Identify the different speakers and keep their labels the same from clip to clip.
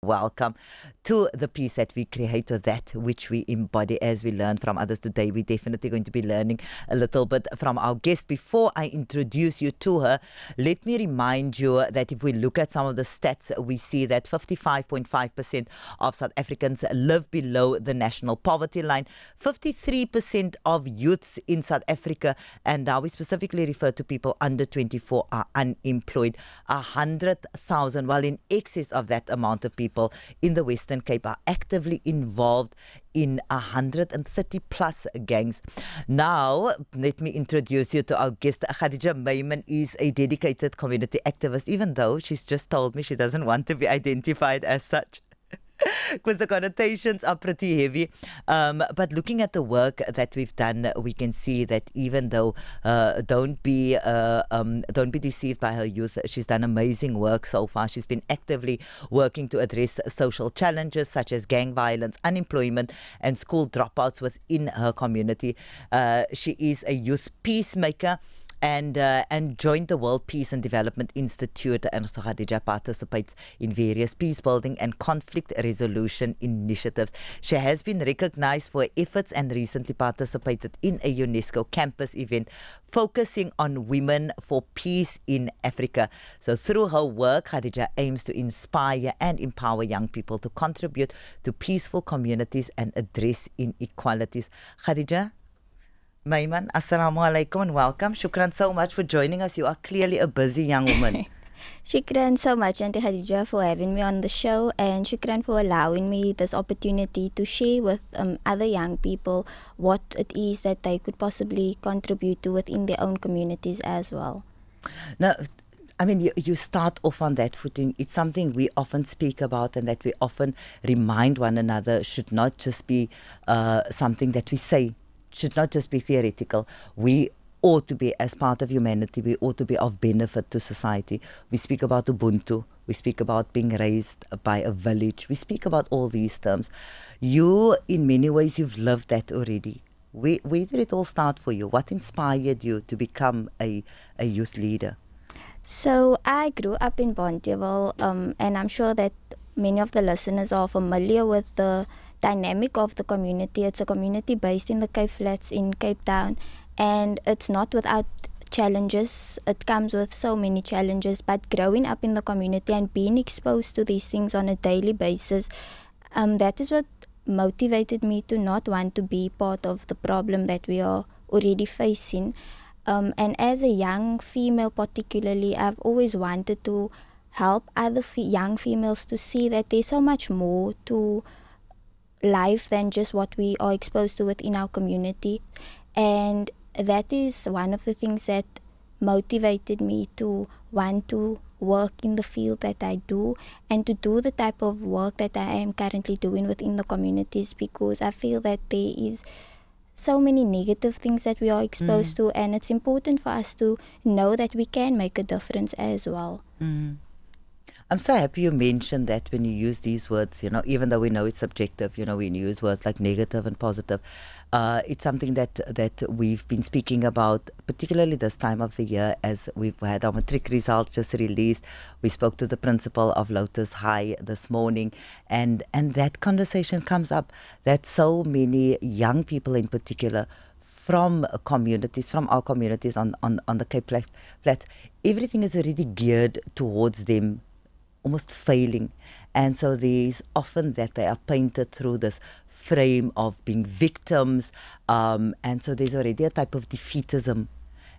Speaker 1: Welcome to the peace that we create, or that which we embody as we learn from others. Today, we're definitely going to be learning a little bit from our guest. Before I introduce you to her, let me remind you that if we look at some of the stats, we see that 55.5% of South Africans live below the national poverty line. 53% of youths in South Africa, and now we specifically refer to people under 24, are unemployed. 100,000, well, in excess of that amount of people in the Western Cape are actively involved in 130 plus gangs. Now, let me introduce you to our guest. Khadija Maiman is a dedicated community activist, even though she's just told me she doesn't want to be identified as such, because the connotations are pretty heavy. But looking at the work that we've done, we can see that even though don't be deceived by her youth, she's done amazing work so far. She's been actively working to address social challenges such as gang violence, unemployment, and school dropouts within her community. She is a youth peacemaker and joined the World Peace and Development Institute, and so Khadija participates in various peace building and conflict resolution initiatives. She has been recognized for her efforts and recently participated in a UNESCO Campus event focusing on women for peace in Africa. So through her work, Khadija aims to inspire and empower young people to contribute to peaceful communities and address inequalities. Khadija Maiman, assalamu alaikum and welcome. Shukran so much for joining us. You are clearly a busy young woman.
Speaker 2: Shukran so much, Auntie Khadija, for having me on the show, and shukran for allowing me this opportunity to share with other young people what it is that they could possibly contribute to within their own communities as well.
Speaker 1: Now, I mean, you start off on that footing. It's something we often speak about and that we often remind one another should not just be something that we say, should not just be theoretical. We ought to be, as part of humanity, we ought to be of benefit to society. We speak about Ubuntu. We speak about being raised by a village. We speak about all these terms. You, in many ways, you've lived that already. Where did it all start for you? What inspired you to become a youth leader?
Speaker 2: So I grew up in Bonteheuwel, and I'm sure that many of the listeners are familiar with the dynamic of the community. It's a community based in the Cape Flats in Cape Town, and it's not without challenges. It comes with so many challenges, but growing up in the community and being exposed to these things on a daily basis, that is what motivated me to not want to be part of the problem that we are already facing. And as a young female particularly, I've always wanted to help other young females to see that there's so much more to life than just what we are exposed to within our community. And that is one of the things that motivated me to want to work in the field that I do and to do the type of work that I am currently doing within the communities, because I feel that there is so many negative things that we are exposed to, and it's important for us to know that we can make a difference as well.
Speaker 1: I'm so happy you mentioned that when you use these words, you know, even though we know it's subjective, you know, when you use words like negative and positive, it's something that we've been speaking about, particularly this time of the year, as we've had our matric results just released. We spoke to the principal of Lotus High this morning, and that conversation comes up, that so many young people in particular from communities, from our communities on the Cape Flats, everything is already geared towards them almost failing, and so there's often that they are painted through this frame of being victims, and so there's already a type of defeatism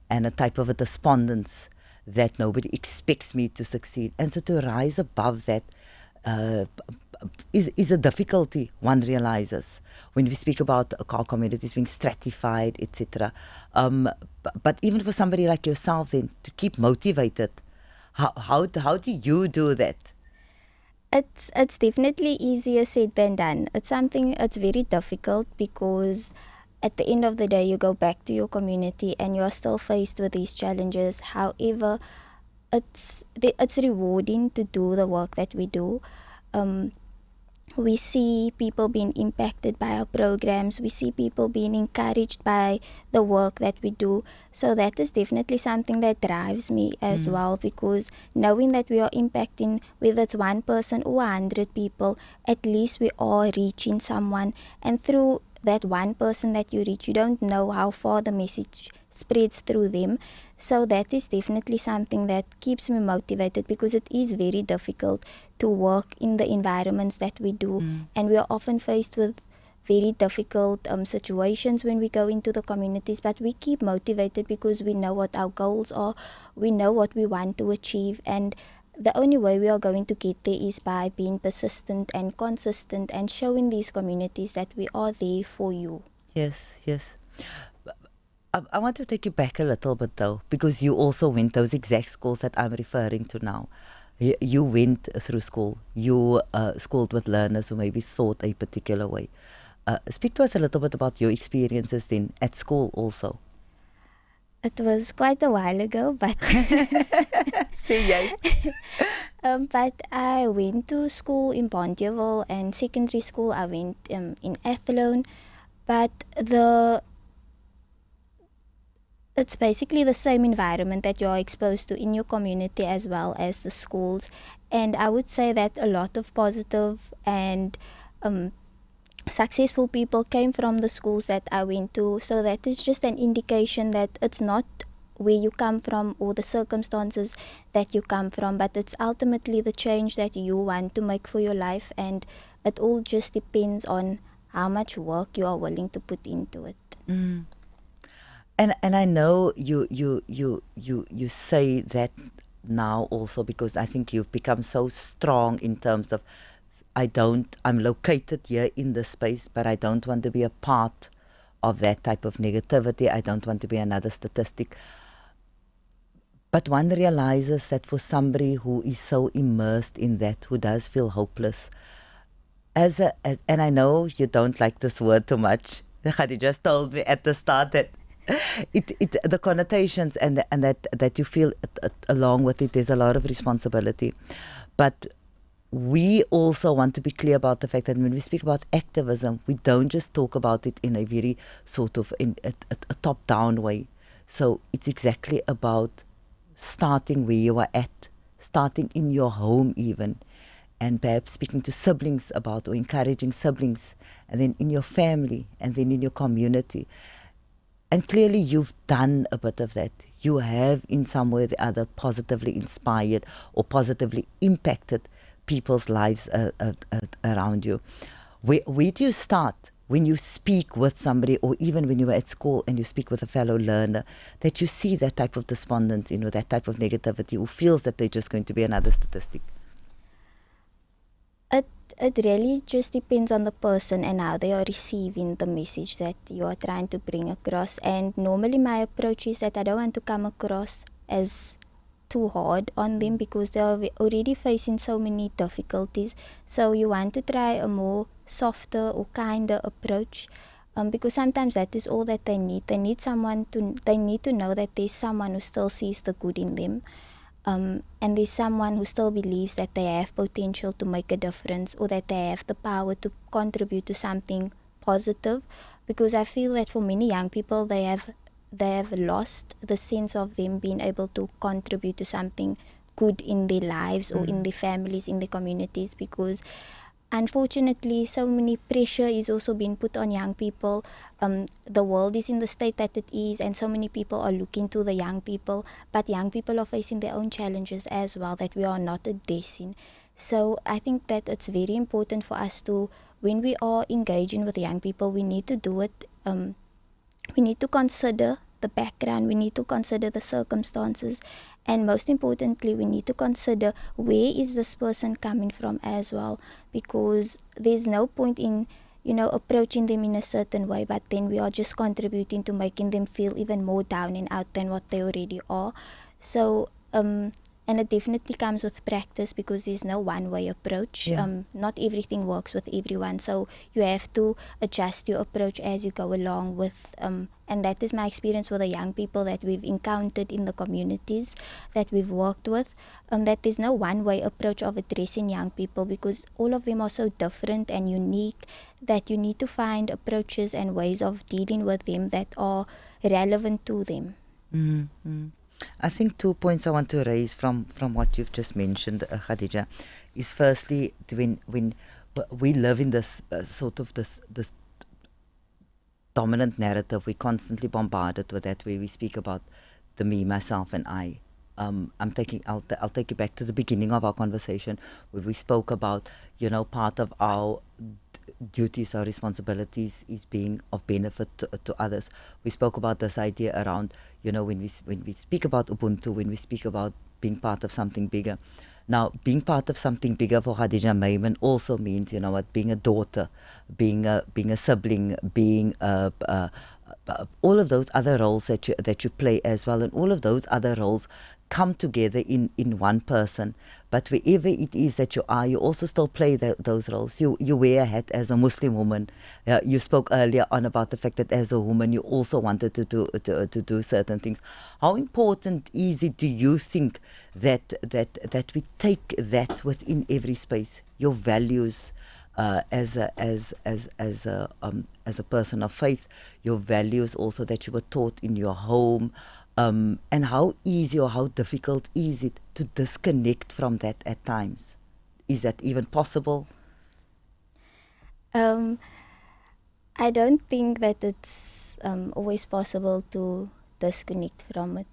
Speaker 1: and a type of a despondence that nobody expects me to succeed, and so to rise above that is a difficulty, one realizes, when we speak about our communities being stratified, etc. But even for somebody like yourself, then, to keep motivated, how do you do that?
Speaker 2: It's definitely easier said than done. It's something, it's very difficult, because at the end of the day you go back to your community and you are still faced with these challenges. However, it's rewarding to do the work that we do. we see people being impacted by our programs. We see people being encouraged by the work that we do. So that is definitely something that drives me as well, because knowing that we are impacting, whether it's one person or 100 people, at least we are reaching someone. And through that one person that you reach, you don't know how far the message spreads through them. So that is definitely something that keeps me motivated, because it is very difficult to work in the environments that we do, and we are often faced with very difficult situations when we go into the communities, but we keep motivated because we know what our goals are, we know what we want to achieve, and the only way we are going to get there is by being persistent and consistent and showing these communities that we are there for you.
Speaker 1: Yes, yes. I want to take you back a little bit though, because you also went those exact schools that I'm referring to now. You went through school. You schooled with learners who maybe thought a particular way. Speak to us a little bit about your experiences then at school also.
Speaker 2: It was quite a while ago, but but I went to school in Bonteheuwel, and secondary school I went in Athlone. But it's basically the same environment that you are exposed to in your community as well as the schools. And I would say that a lot of positive and successful people came from the schools that I went to. So that is just an indication that it's not where you come from or the circumstances that you come from, but it's ultimately the change that you want to make for your life, and it all just depends on how much work you are willing to put into it.
Speaker 1: And I know you say that now also because I think you've become so strong in terms of I'm located here in this space, but I don't want to be a part of that type of negativity. I don't want to be another statistic. But one realizes that for somebody who is so immersed in that, who does feel hopeless, and I know you don't like this word too much. Khadija just told me at the start that the connotations and that you feel along with it, there's a lot of responsibility. But we also want to be clear about the fact that when we speak about activism, we don't just talk about it in a very sort of a top-down way. So it's exactly about starting where you are at, starting in your home even, and perhaps speaking to siblings about, or encouraging siblings, and then in your family, and then in your community. And clearly you've done a bit of that. You have in some way or the other positively inspired or positively impacted people's lives around you. Where do you start when you speak with somebody, or even when you were at school and you speak with a fellow learner, that you see that type of despondence, that type of negativity, who feels that they're just going to be another statistic?
Speaker 2: It really just depends on the person and how they are receiving the message that you are trying to bring across. And normally my approach is that I don't want to come across as too hard on them, because they are already facing so many difficulties. So you want to try a more softer or kinder approach, because sometimes that is all that they need. They need to know that there's someone who still sees the good in them. And there's someone who still believes that they have potential to make a difference, or that they have the power to contribute to something positive. Because I feel that for many young people, they have lost the sense of them being able to contribute to something good in their lives or in their families, in their communities, because unfortunately so many pressure is also being put on young people. The world is in the state that it is, and so many people are looking to the young people, but young people are facing their own challenges as well that we are not addressing. So I think that it's very important for us to, when we are engaging with young people, we need to do it, we need to consider the background, we need to consider the circumstances, and most importantly, we need to consider where is this person coming from as well, because there's no point in approaching them in a certain way, but then we are just contributing to making them feel even more down and out than what they already are. So And it definitely comes with practice because there's no one-way approach.
Speaker 1: Yeah.
Speaker 2: Not everything works with everyone, so you have to adjust your approach as you go along with. And that is my experience with the young people that we've encountered in the communities that we've worked with. That there's no one-way approach of addressing young people because all of them are so different and unique that you need to find approaches and ways of dealing with them that are relevant to them.
Speaker 1: Mm-hmm. I think 2 points I want to raise from what you've just mentioned, Khadija, is firstly when we live in this sort of this dominant narrative, we're constantly bombarded with that, where we speak about the me, myself, and I. I'll take you back to the beginning of our conversation where we spoke about, part of our duties, our responsibilities is being of benefit to others. We spoke about this idea around, when we speak about Ubuntu, when we speak about being part of something bigger. Now, being part of something bigger for Khadija Maiman also means, being a daughter, being a sibling, being all of those other roles that you play as well, and all of those other roles come together in one person. But wherever it is that you are, you also still play those roles. You wear a hat as a Muslim woman. You spoke earlier on about the fact that as a woman you also wanted to do certain things. How important is it, do you think, that we take that within every space, your values as a person of faith, your values also that you were taught in your home, and how easy or how difficult is it to disconnect from that at times? Is that even possible?
Speaker 2: I don't think that it's always possible to disconnect from it.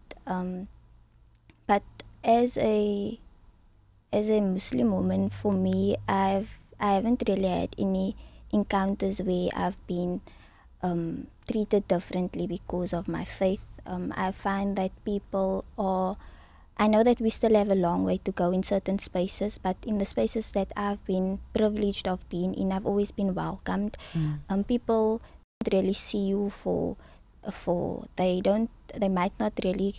Speaker 2: But as a Muslim woman, for me, I haven't really had any encounters where I've been treated differently because of my faith. I find that I know that we still have a long way to go in certain spaces, but in the spaces that I've been privileged of being in, I've always been welcomed. People don't really see you they might not really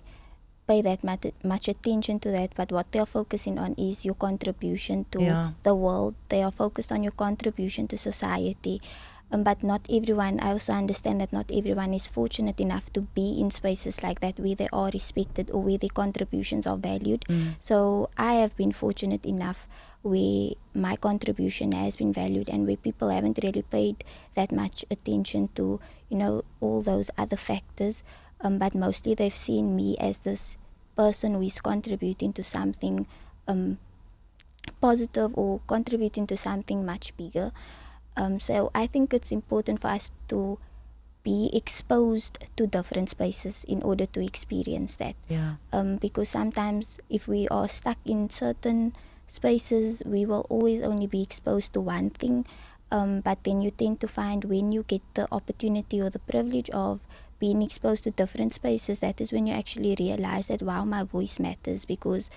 Speaker 2: pay that much attention to that, but what they are focusing on is your contribution to the world. They are focused on your contribution to society. But not everyone, I also understand that not everyone is fortunate enough to be in spaces like that where they are respected or where their contributions are valued. So I have been fortunate enough where my contribution has been valued and where people haven't really paid that much attention to, all those other factors. But mostly they've seen me as this person who is contributing to something positive or contributing to something much bigger. So I think it's important for us to be exposed to different spaces in order to experience that. Because sometimes if we are stuck in certain spaces, we will always only be exposed to one thing. But then you tend to find when you get the opportunity or the privilege of being exposed to different spaces, that is when you actually realize that, wow, my voice matters, because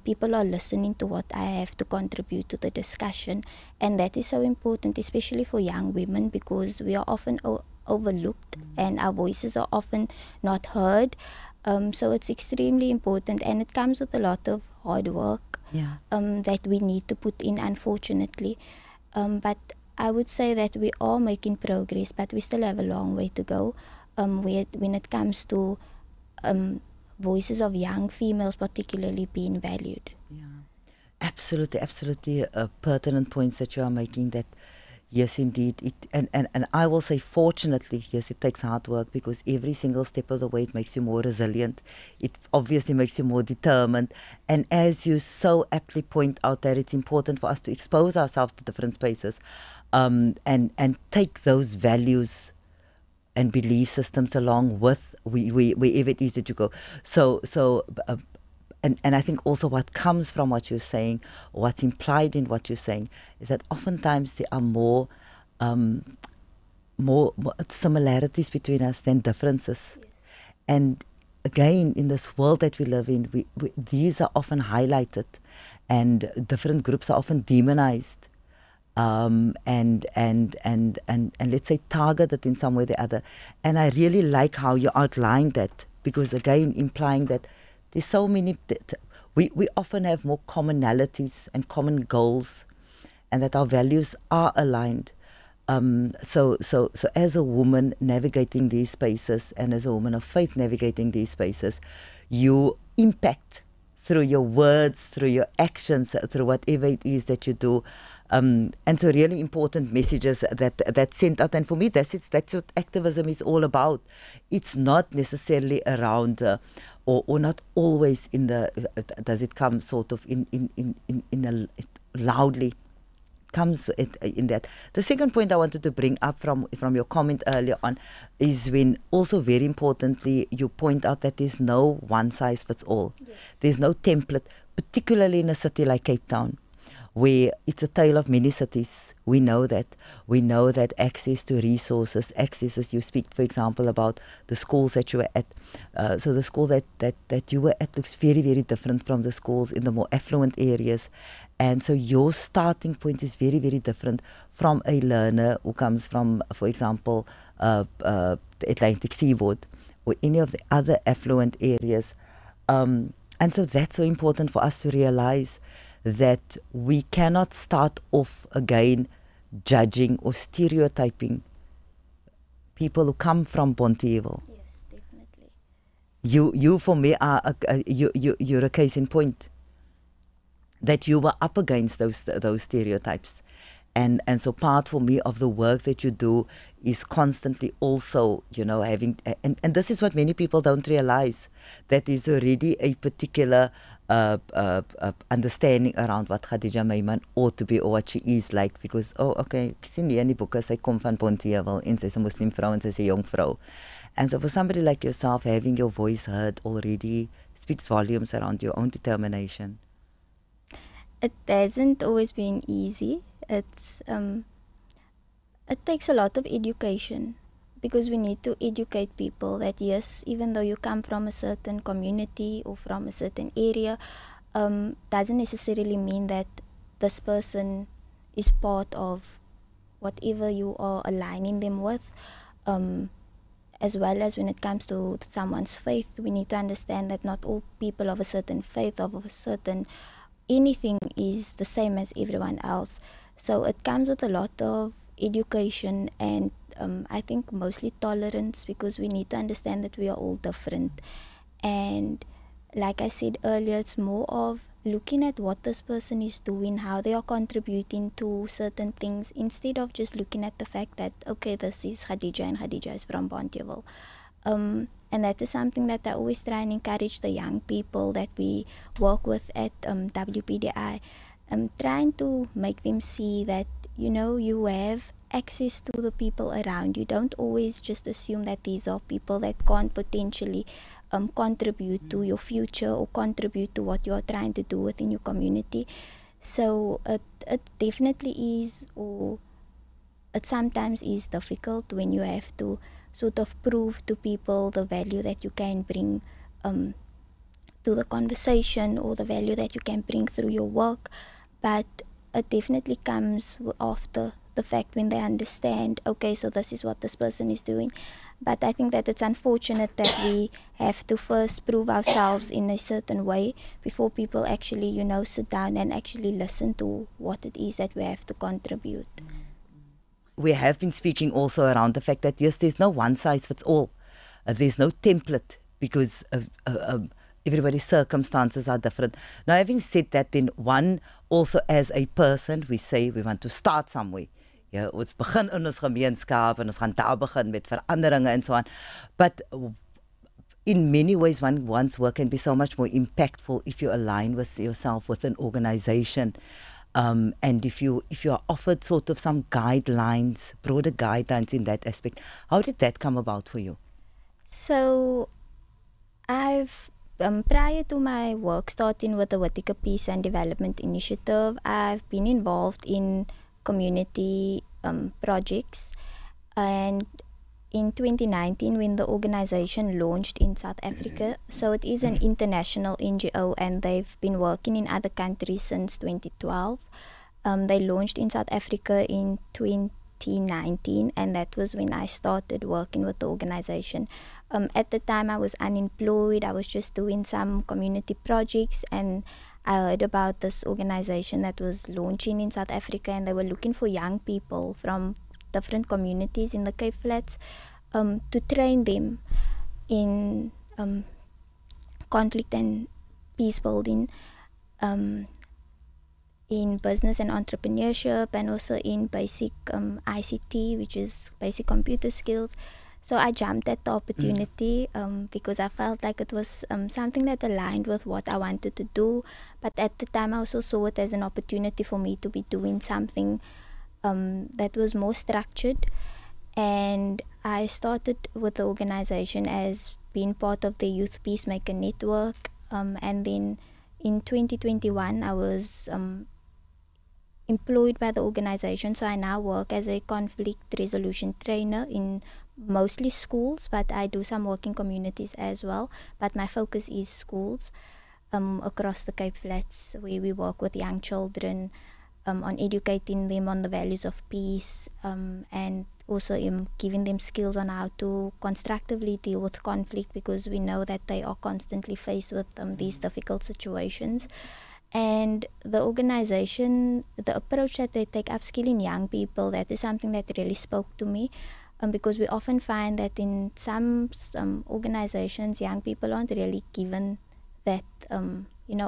Speaker 2: people are listening to what I have to contribute to the discussion. And that is so important, especially for young women, because we are often overlooked and our voices are often not heard. So it's extremely important, and it comes with a lot of hard work that we need to put in, unfortunately. But I would say that we are making progress, but we still have a long way to go when it comes to voices of young females particularly being valued.
Speaker 1: Absolutely pertinent points that you are making, that yes, indeed, and I will say, fortunately, yes, it takes hard work, because every single step of the way it makes you more resilient. It obviously makes you more determined. And as you so aptly point out, that it's important for us to expose ourselves to different spaces, and take those values and belief systems along with wherever it is that you go. And I think also what comes from what you're saying, what's implied in what you're saying, is that oftentimes there are more similarities between us than differences. Yes. And again, in this world that we live in, these are often highlighted, and different groups are often demonized. And let's say targeted in some way or the other. And I really like how you outlined that, because again, implying that there's so many, we often have more commonalities and common goals, and that our values are aligned. So as a woman navigating these spaces, and as a woman of faith navigating these spaces, you impact through your words, through your actions, through whatever it is that you do. And so really important messages that sent out. And for me, that's what activism is all about. It's not necessarily around or not always in the, does it come sort of in a loudly, comes in that. The second point I wanted to bring up from your comment earlier on is when also very importantly you point out that there's no one size fits all. Yes. There's no template, particularly in a city like Cape Town, where it's a tale of many cities. We know that. We know that access to resources, access, as you speak, for example, about the schools that you were at. So the school that you were at looks very, very different from the schools in the more affluent areas. And so your starting point is very, very different from a learner who comes from, for example, the Atlantic Seaboard or any of the other affluent areas. And so that's so important for us to realize that we cannot start off again judging or stereotyping people who come from Bonteheuwel.
Speaker 2: Yes, definitely.
Speaker 1: You for me are you're a case in point that you were up against those stereotypes. And so part for me of the work that you do is constantly also, you know, having, and this is what many people don't realize, that there's already a particular understanding around what Khadija Maiman ought to be or what she is like, because, oh, okay, ek sien hier in die boeke, sy kom van Bonteheuwel en sy's 'n Muslim vrou en sy's 'n jong vrou. And so for somebody like yourself, having your voice heard already speaks volumes around your own determination.
Speaker 2: It hasn't always been easy. It's it takes a lot of education, because we need to educate people that yes, even though you come from a certain community or from a certain area, doesn't necessarily mean that this person is part of whatever you are aligning them with. As well as when it comes to someone's faith, we need to understand that not all people of a certain faith, of a certain anything, is the same as everyone else. So it comes with a lot of education and I think mostly tolerance, because we need to understand that we are all different. And like I said earlier, it's more of looking at what this person is doing, how they are contributing to certain things, instead of just looking at the fact that, okay, this is Khadija and Khadija is from Bonteheuwel. And that is something that I always try and encourage the young people that we work with at WPDI. Trying to make them see that, you know, you have access to the people around you. Don't always just assume that these are people that can't potentially contribute to your future or contribute to what you're trying to do within your community. So it definitely is, or it sometimes is difficult when you have to sort of prove to people the value that you can bring to the conversation, or the value that you can bring through your work. But it definitely comes after the fact, when they understand, okay, so this is what this person is doing. But I think that it's unfortunate that we have to first prove ourselves in a certain way before people actually, you know, sit down and actually listen to what it is that we have to contribute.
Speaker 1: We have been speaking also around the fact that yes, there's no one size fits all. There's no template, because everybody's circumstances are different. Now, having said that, then one also as a person, we say we want to start somewhere. Ja, ons begin in ons gemeenskap en ons gaan daar begin met veranderinge and so on. But in many ways, one's work can be so much more impactful if you align with yourself with an organization. And if you are offered sort of some guidelines, broader guidelines in that aspect. How did that come about for you?
Speaker 2: So I've prior to my work starting with the Whitaker Peace and Development Initiative, I've been involved in community projects. And in 2019, when the organization launched in South Africa, so it is an international NGO and they've been working in other countries since 2012. They launched in South Africa in 2019, and that was when I started working with the organization. At the time, I was unemployed. I was just doing some community projects, and I heard about this organization that was launching in South Africa, and they were looking for young people from different communities in the Cape Flats to train them in conflict and peace building, in business and entrepreneurship, and also in basic ICT, which is basic computer skills. So I jumped at the opportunity because I felt like it was something that aligned with what I wanted to do. But at the time, I also saw it as an opportunity for me to be doing something that was more structured. And I started with the organization as being part of the Youth Peacemaker network. And then in 2021, I was employed by the organization. So I now work as a conflict resolution trainer in mostly schools, but I do some work in communities as well. But my focus is schools across the Cape Flats, where we work with young children on educating them on the values of peace, and also giving them skills on how to constructively deal with conflict, because we know that they are constantly faced with these difficult situations. And the organization, the approach that they take, upskilling young people, that is something that really spoke to me, because we often find that in some organizations, young people aren't really given that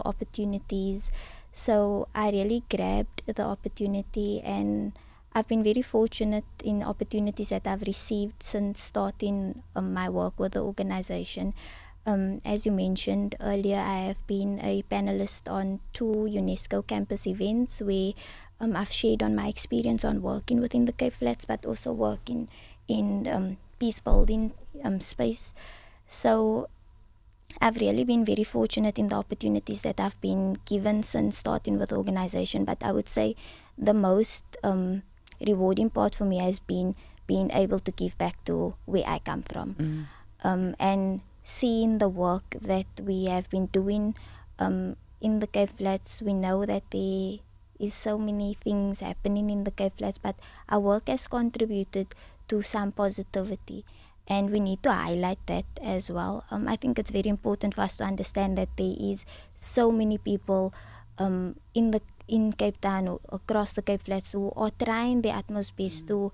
Speaker 2: opportunities. So I really grabbed the opportunity, and I've been very fortunate in opportunities that I've received since starting my work with the organization. As you mentioned earlier, I have been a panelist on 2 UNESCO Campus events where I've shared on my experience on working within the Cape Flats, but also working in peace building space. So I've really been very fortunate in the opportunities that I've been given since starting with the organization. But I would say the most rewarding part for me has been being able to give back to where I come from, and seeing the work that we have been doing in the Cape Flats. We know that there is so many things happening in the Cape Flats, but our work has contributed to some positivity, and we need to highlight that as well. I think it's very important for us to understand that there is so many people in Cape Town or across the Cape Flats who are trying their utmost best to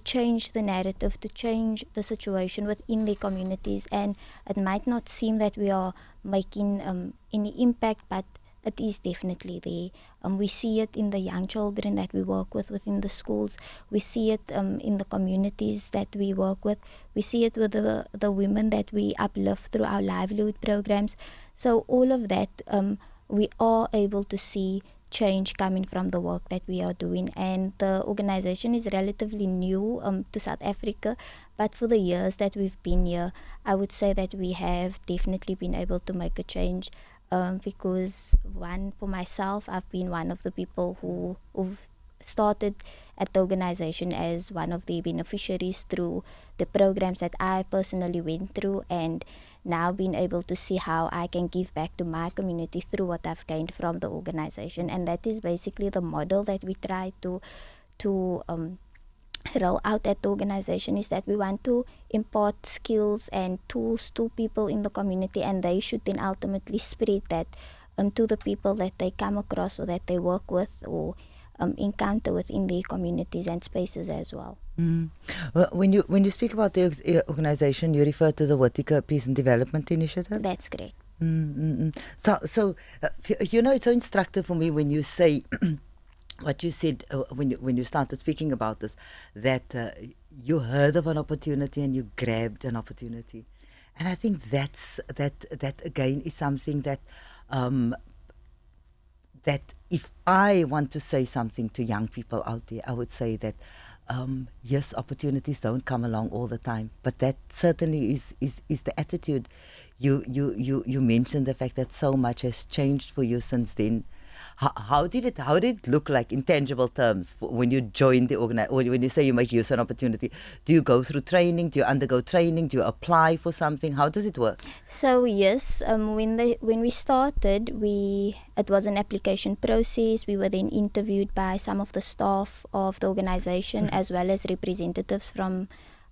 Speaker 2: change the narrative, to change the situation within their communities. And it might not seem that we are making any impact, but it is definitely there. We see it in the young children that we work with within the schools. We see it in the communities that we work with. We see it with the women that we uplift through our livelihood programs. So all of that, we are able to see change coming from the work that we are doing. And the organization is relatively new to South Africa, but for the years that we've been here, I would say that we have definitely been able to make a change, because for myself, I've been one of the people who've started at the organization as one of the beneficiaries through the programs that I personally went through, and now being able to see how I can give back to my community through what I've gained from the organization. And that is basically the model that we try to roll out at the organization, is that we want to impart skills and tools to people in the community, and they should then ultimately spread that to the people that they come across or that they work with or encounter within their communities and spaces as well.
Speaker 1: Well, when you speak about the organization, you refer to the Vertical Peace and Development Initiative?
Speaker 2: That's correct.
Speaker 1: So it's so instructive for me when you say what you said when you started speaking about this, that you heard of an opportunity and you grabbed an opportunity. And I think that again is something that that if I want to say something to young people out there, I would say that yes, opportunities don't come along all the time, but that certainly is the attitude. You mentioned the fact that so much has changed for you since then. How did it look like in tangible terms when you joined the organization? When you say you make use of an opportunity, do you go through training? Do you undergo training? Do you apply for something? How does it work?
Speaker 2: So yes, when we started, it was an application process. We were then interviewed by some of the staff of the organization as well as representatives from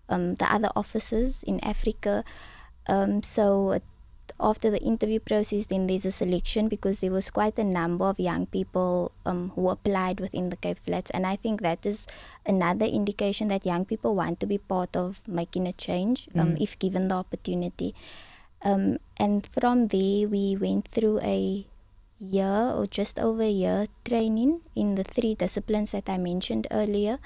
Speaker 2: the other offices in Africa. After the interview process, then there's a selection, because there was quite a number of young people who applied within the Cape Flats, and I think that is another indication that young people want to be part of making a change if given the opportunity. And from there, we went through a year or just over a year training in the 3 disciplines that I mentioned earlier,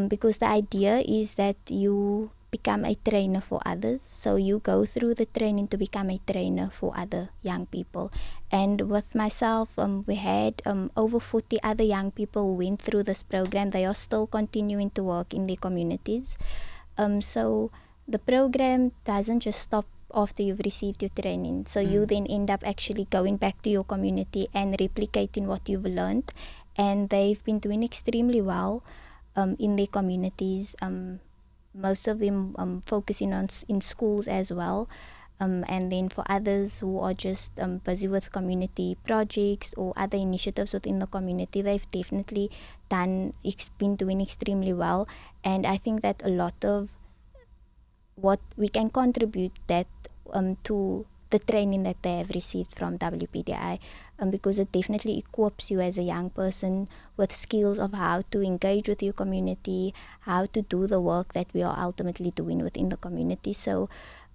Speaker 2: because the idea is that you become a trainer for others. So you go through the training to become a trainer for other young people. And with myself, we had over 40 other young people who went through this program. They are still continuing to work in their communities. So the program doesn't just stop after you've received your training. So you then end up actually going back to your community and replicating what you've learned. And they've been doing extremely well in their communities. Most of them focusing on in schools as well. And then for others who are just busy with community projects or other initiatives within the community, they've definitely been doing extremely well. And I think that a lot of what we can contribute that to the training that they have received from WPDI, because it definitely equips you as a young person with skills of how to engage with your community, how to do the work that we are ultimately doing within the community. So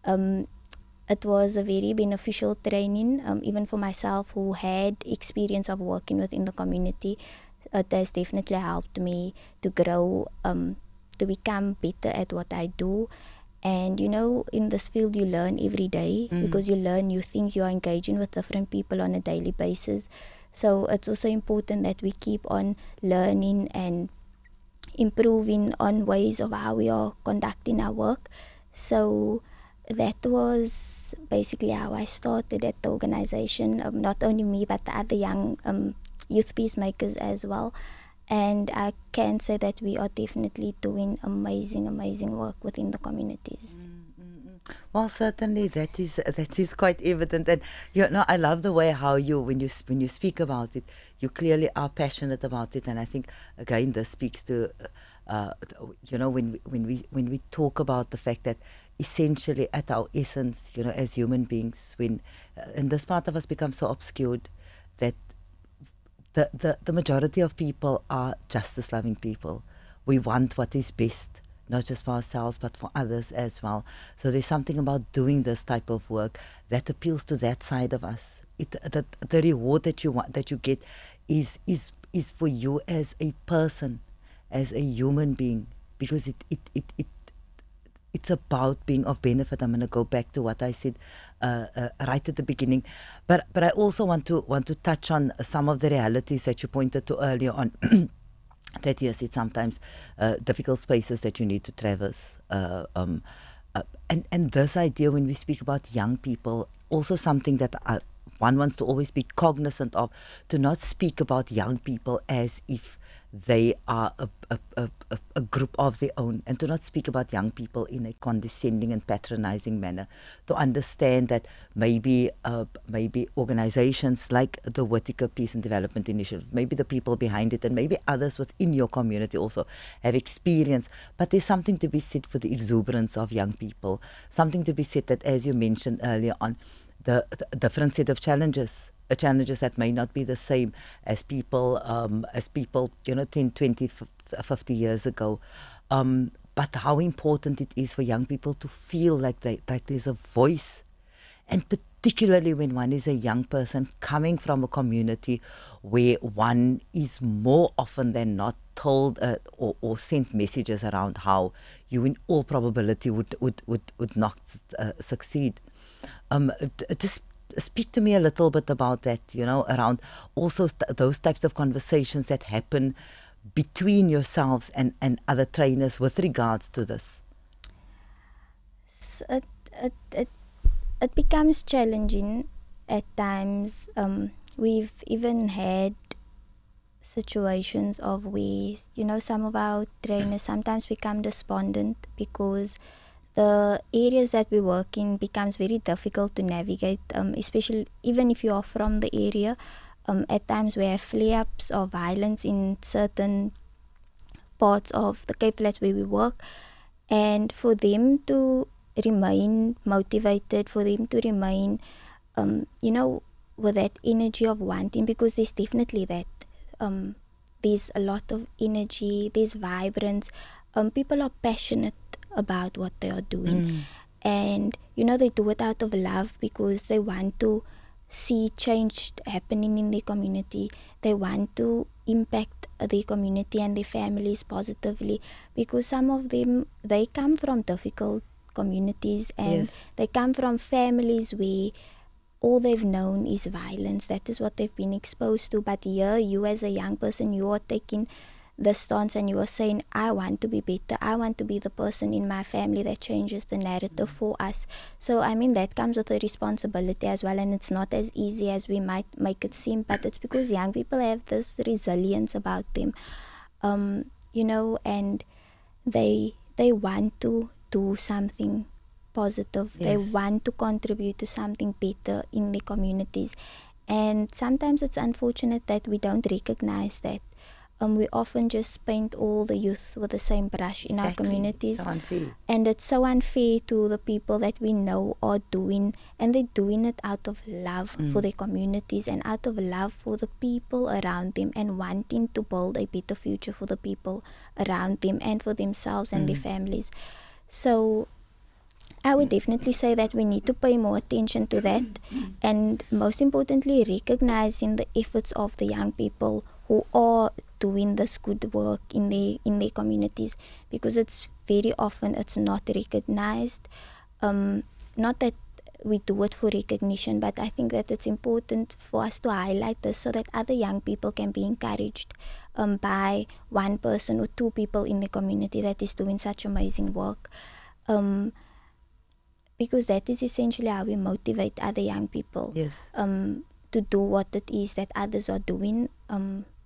Speaker 2: it was a very beneficial training, even for myself who had experience of working within the community. It has definitely helped me to grow, to become better at what I do. And in this field you learn every day, because you learn new things. You are engaging with different people on a daily basis. So it's also important that we keep on learning and improving on ways of how we are conducting our work. So that was basically how I started at the organization, not only me but the other young youth peacemakers as well. And I can say that we are definitely doing amazing work within the communities.
Speaker 1: Well, certainly that is quite evident, and I love the way how when you speak about it, you clearly are passionate about it, and I think again this speaks to when we talk about the fact that essentially at our essence, as human beings, and this part of us becomes so obscured that the majority of people are justice-loving people. We want what is best, not just for ourselves, but for others as well. So there's something about doing this type of work that appeals to that side of us. The reward that you get is for you as a person, as a human being, because it's about being of benefit. I'm going to go back to what I said right at the beginning, but I also want to touch on some of the realities that you pointed to earlier on. That yes, it's sometimes difficult spaces that you need to traverse, and this idea when we speak about young people, also something that one wants to always be cognizant of, to not speak about young people as if they are a group of their own, and to not speak about young people in a condescending and patronizing manner, to understand that maybe organizations like the Whitaker Peace and Development Initiative, maybe the people behind it, and maybe others within your community also have experience, but there's something to be said for the exuberance of young people, something to be said that, as you mentioned earlier on, the different set of challenges that may not be the same as people 10, 20, 50 years ago, but how important it is for young people to feel like there's a voice, and particularly when one is a young person coming from a community where one is more often than not told or sent messages around how you in all probability would not succeed. Just speak to me a little bit about that, around also those types of conversations that happen between yourselves and other trainers with regards to this.
Speaker 2: It becomes challenging at times we've even had situations of where, you know, some of our trainers sometimes become despondent because the areas that we work in becomes very difficult to navigate, especially even if you are from the area. At times we have flare-ups of violence in certain parts of the Cape Flats where we work, and for them to remain motivated, for them to remain, you know, with that energy of wanting, because there's definitely that. There's a lot of energy, there's vibrance. People are passionate about what they are doing, and you know, they do it out of love because they want to see change happening in their community. They want to impact their community and their families positively, because some of them, they come from difficult communities, and they come from families where all they've known is violence. That is what they've been exposed to. But here, you as a young person, you are taking the stance and you are saying, I want to be better. I want to be the person in my family that changes the narrative for us. So, I mean, that comes with a responsibility as well. And it's not as easy as we might make it seem. But it's because young people have this resilience about them, you know, and they want to do something positive. They want to contribute to something better in the communities. And sometimes it's unfortunate that we don't recognize that. We often just paint all the youth with the same brush in our communities.
Speaker 1: So unfair.
Speaker 2: And it's so unfair to the people that we know are doing, and they're doing it out of love for their communities and out of love for the people around them, and wanting to build a better future for the people around them and for themselves and their families. So I would definitely say that we need to pay more attention to that, and most importantly, recognizing the efforts of the young people who are doing this good work in their communities, because it's very often it's not recognized. Not that we do it for recognition, but I think that it's important for us to highlight this so that other young people can be encouraged by one person or two people in the community that is doing such amazing work. Because that is essentially how we motivate other young people to do what it is that others are doing,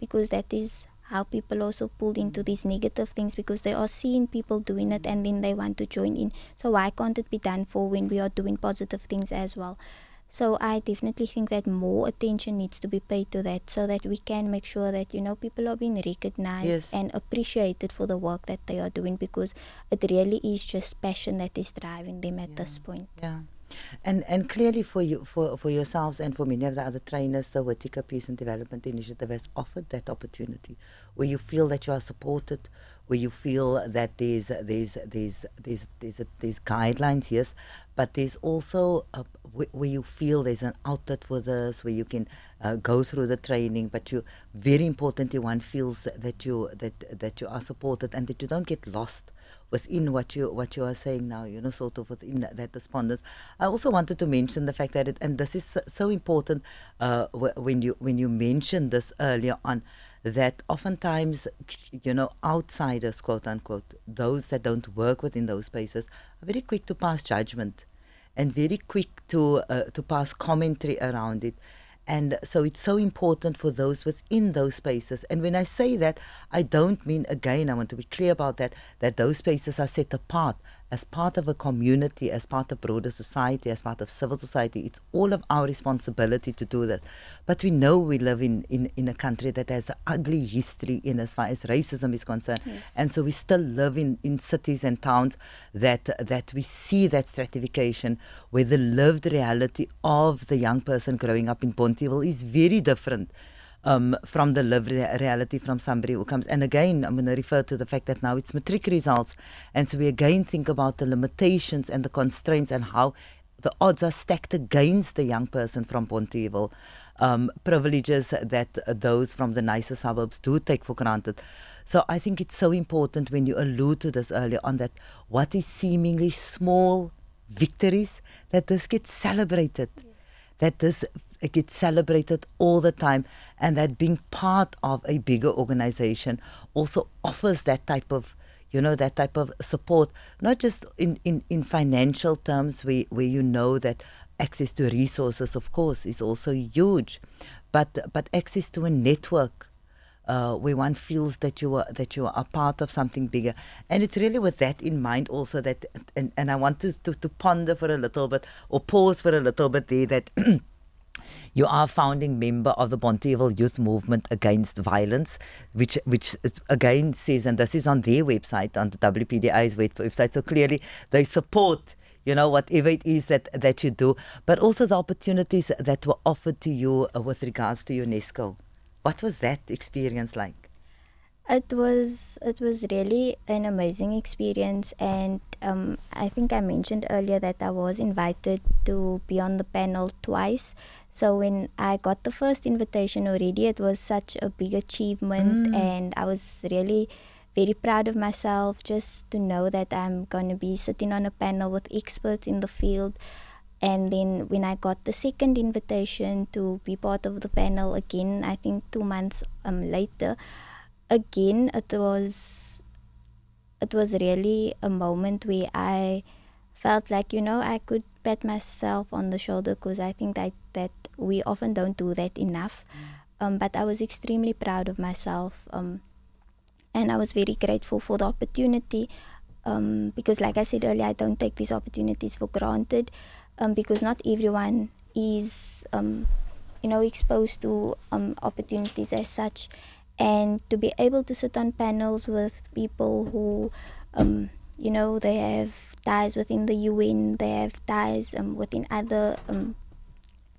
Speaker 2: because that is how people also pulled into these negative things, because they are seeing people doing it and then they want to join in. So why can't it be done for when we are doing positive things as well? So I definitely think that more attention needs to be paid to that, so that we can make sure that, you know, people are being recognized and appreciated for the work that they are doing, because it really is just passion that is driving them at this point.
Speaker 1: And clearly for you, for yourselves and for many of the other trainers, the Whitaker Peace and Development Initiative has offered that opportunity where you feel that you are supported, where you feel that there's guidelines, yes, but there's also where you feel there's an outlet for this, where you can go through the training, but you, very importantly, one feels that you are supported and that you don't get lost within what you are saying now, you know, sort of within that despondence. I also wanted to mention the fact that and this is so important when you mentioned this earlier on, that oftentimes, you know, outsiders, quote unquote, those that don't work within those spaces, are very quick to pass judgment and very quick to pass commentary around it. And so it's so important for those within those spaces. And when I say that, I don't mean, again, I want to be clear about that those spaces are set apart as part of a community, as part of broader society, as part of civil society. It's all of our responsibility to do that. But we know we live in a country that has an ugly history in as far as racism is concerned. And so we still live in cities and towns that we see that stratification, where the lived reality of the young person growing up in Bonteheuwel is very different from the lived reality from somebody who comes. And again, I'm going to refer to the fact that now it's matric results. And so we again think about the limitations and the constraints and how the odds are stacked against the young person from Bonteheuwel. Privileges that those from the nicer suburbs do take for granted. So I think it's so important when you allude to this earlier on, that what is seemingly small victories, that this gets celebrated. That this gets celebrated all the time, and that being part of a bigger organization also offers that type of, you know, that type of support, not just in financial terms, where you know that access to resources, of course, is also huge, but access to a network where one feels that you are a part of something bigger. And it's really with that in mind also that, and I want to ponder for a little bit, or pause for a little bit there, that you are a founding member of the Bonteheuwel Youth Movement Against Violence, which again says, and this is on their website, on the WPDI's website, so clearly they support, you know, whatever it is that you do, but also the opportunities that were offered to you with regards to UNESCO. What was that experience like?
Speaker 2: It was really an amazing experience, and I think I mentioned earlier that I was invited to be on the panel twice. So when I got the first invitation already, it was such a big achievement, and I was really very proud of myself just to know that I'm going to be sitting on a panel with experts in the field. And then when I got the second invitation to be part of the panel again, I think 2 months later, again, it was really a moment where I felt like, you know, I could pat myself on the shoulder, because I think that we often don't do that enough. But I was extremely proud of myself, and I was very grateful for the opportunity, because like I said earlier, I don't take these opportunities for granted, because not everyone is exposed to opportunities as such. And to be able to sit on panels with people who, they have ties within the UN, they have ties within other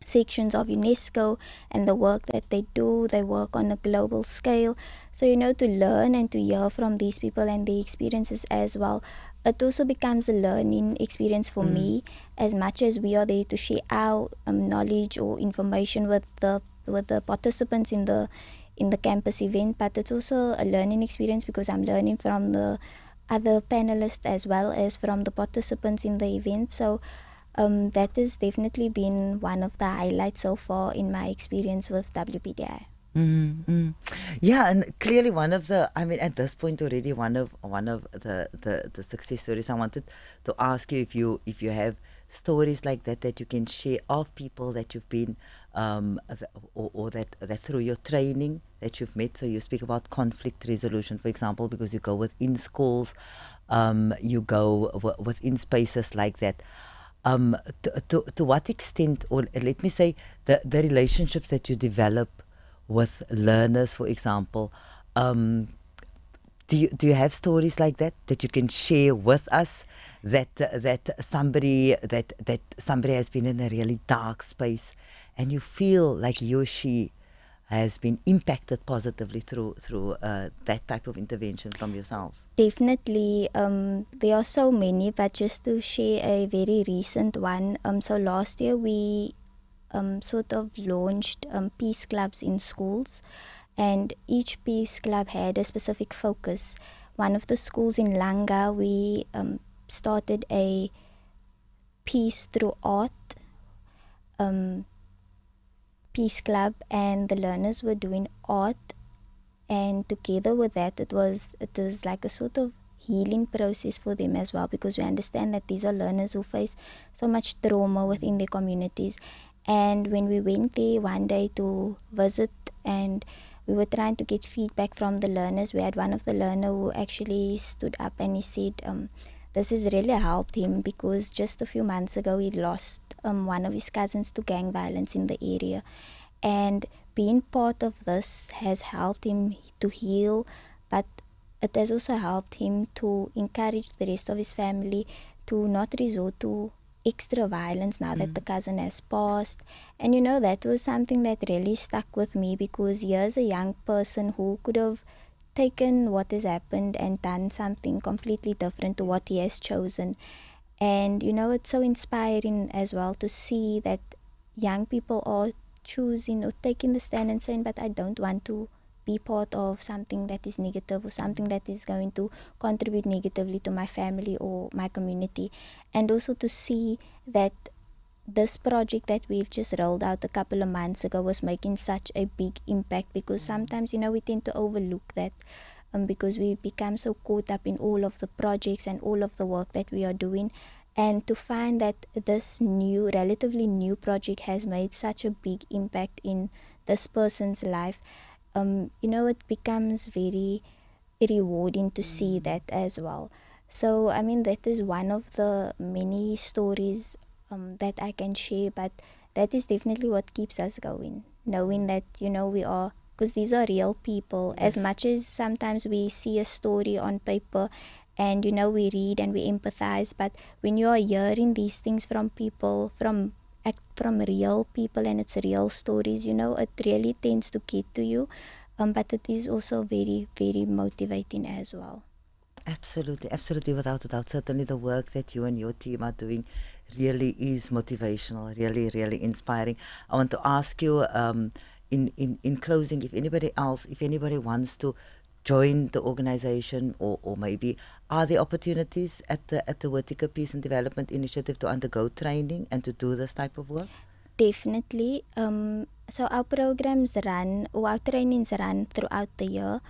Speaker 2: sections of UNESCO, and the work that they do, they work on a global scale. So, to learn and to hear from these people and their experiences as well, it also becomes a learning experience for me, as much as we are there to share our knowledge or information with the participants in the campus event. But it's also a learning experience, because I'm learning from the other panelists as well as from the participants in the event. So that has definitely been one of the highlights so far in my experience with WPDI.
Speaker 1: Yeah, and clearly at this point already, one of the success stories. I wanted to ask you if you have stories like that you can share of people that you've been or that through your training that you've met. So you speak about conflict resolution, for example, because you go within schools, you go within spaces like that. To what extent, or let me say, the relationships that you develop with learners, for example, do you have stories like that you can share with us, that somebody has been in a really dark space and you feel like he or she has been impacted positively through that type of intervention from yourselves?
Speaker 2: Definitely. There are so many, but just to share a very recent one. So last year we sort of launched peace clubs in schools, and each peace club had a specific focus. One of the schools in Langa, we started a peace through art peace club, and the learners were doing art, and together with that it was like a sort of healing process for them as well, because we understand that these are learners who face so much trauma within their communities. And when we went there one day to visit, and we were trying to get feedback from the learners, we had one of the learners who actually stood up and he said this has really helped him, because just a few months ago he lost one of his cousins to gang violence in the area, and being part of this has helped him to heal, but it has also helped him to encourage the rest of his family to not resort to extra violence now that the cousin has passed. And that was something that really stuck with me, because here's a young person who could have taken what has happened and done something completely different to what he has chosen. And it's so inspiring as well to see that young people are choosing or taking the stand and saying, but I don't want to be part of something that is negative or something that is going to contribute negatively to my family or my community. And also to see that this project that we've just rolled out a couple of months ago was making such a big impact, because sometimes we tend to overlook that because we become so caught up in all of the projects and all of the work that we are doing. And to find that this relatively new project has made such a big impact in this person's life, it becomes very rewarding to see that as well. So, I mean, that is one of the many stories that I can share, but that is definitely what keeps us going, knowing that, we are, because these are real people. As much as sometimes we see a story on paper and, we read and we empathize, but when you are hearing these things from people, from real people, and it's real stories, it really tends to get to you. But it is also very, very motivating as well.
Speaker 1: Absolutely, absolutely, without a doubt. Certainly the work that you and your team are doing really is motivational, really, really inspiring. I want to ask you, in closing, if anybody wants to join the organization, or maybe are there opportunities at the Vertical Peace and Development Initiative to undergo training and to do this type of work?
Speaker 2: Definitely. So our programs run, or our trainings run throughout the year.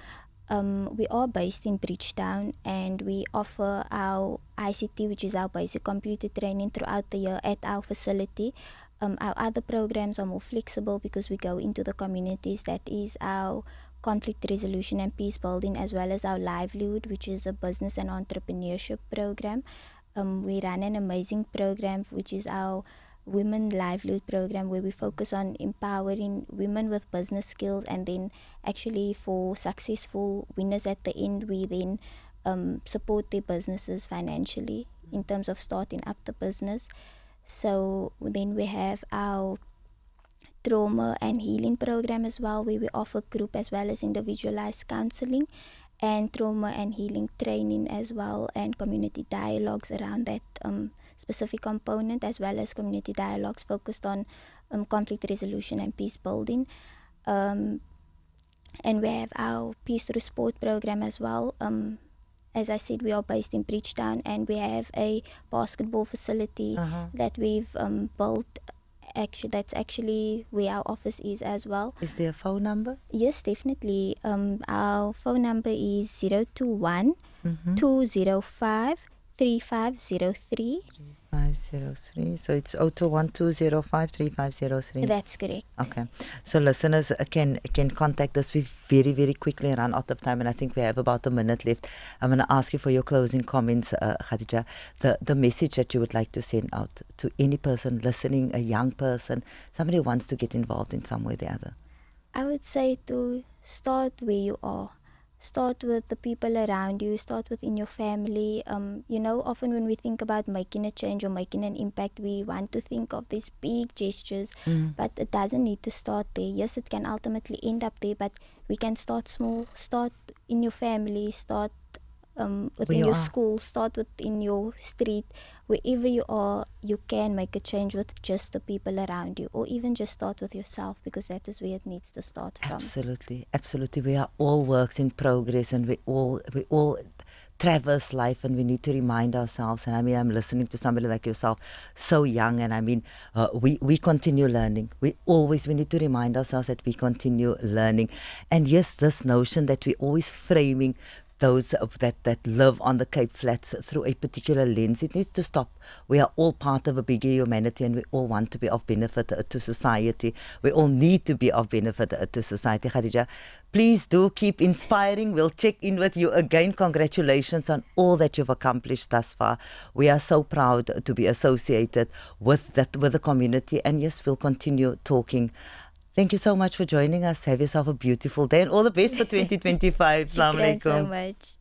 Speaker 2: We are based in Bridgetown, and we offer our ICT, which is our basic computer training, throughout the year at our facility. Our other programs are more flexible because we go into the communities. That is our conflict resolution and peace building, as well as our livelihood, which is a business and entrepreneurship program. We run an amazing program, which is our women livelihood program, where we focus on empowering women with business skills, and then actually for successful winners at the end, we then support their businesses financially in terms of starting up the business. So then we have our trauma and healing program as well, where we offer group as well as individualized counseling and trauma and healing training as well, and community dialogues around that specific component, as well as community dialogues focused on conflict resolution and peace building. And we have our Peace Through Sport program as well. As I said, we are based in Bridgetown, and we have a basketball facility that we've built. Actually, that's actually where our office is as well.
Speaker 1: Is there a phone number?
Speaker 2: Yes, definitely. Our phone number is 021 205 3503.
Speaker 1: 3503. So it's 021 205 3503.
Speaker 2: That's correct.
Speaker 1: Okay. So listeners can contact us. We very, very quickly run out of time, and I think we have about a minute left. I'm going to ask you for your closing comments, Khadija. The message that you would like to send out to any person listening, a young person, somebody who wants to get involved in some way or the other.
Speaker 2: I would say to start where you are. Start with the people around you, start within your family. Often when we think about making a change or making an impact, we want to think of these big gestures, but it doesn't need to start there. Yes, it can ultimately end up there, but we can start small. Start in your family, start within your school, start within your street. Wherever you are, you can make a change with just the people around you, or even just start with yourself, because that is where it needs to start from.
Speaker 1: Absolutely, absolutely. We are all works in progress, and we all traverse life, and we need to remind ourselves. And I mean, I'm listening to somebody like yourself, so young, and I mean, we continue learning. We need to remind ourselves that we continue learning. And yes, this notion that we're always framing those that live on the Cape Flats through a particular lens, it needs to stop. We are all part of a bigger humanity, and we all want to be of benefit to society. We all need to be of benefit to society. Khadija, please do keep inspiring. We'll check in with you again. Congratulations on all that you've accomplished thus far. We are so proud to be associated with the community, and yes, we'll continue talking. Thank you so much for joining us. Have yourself a beautiful day, and all the best for 2025. Assalamu alaikum.
Speaker 2: Thank you so much.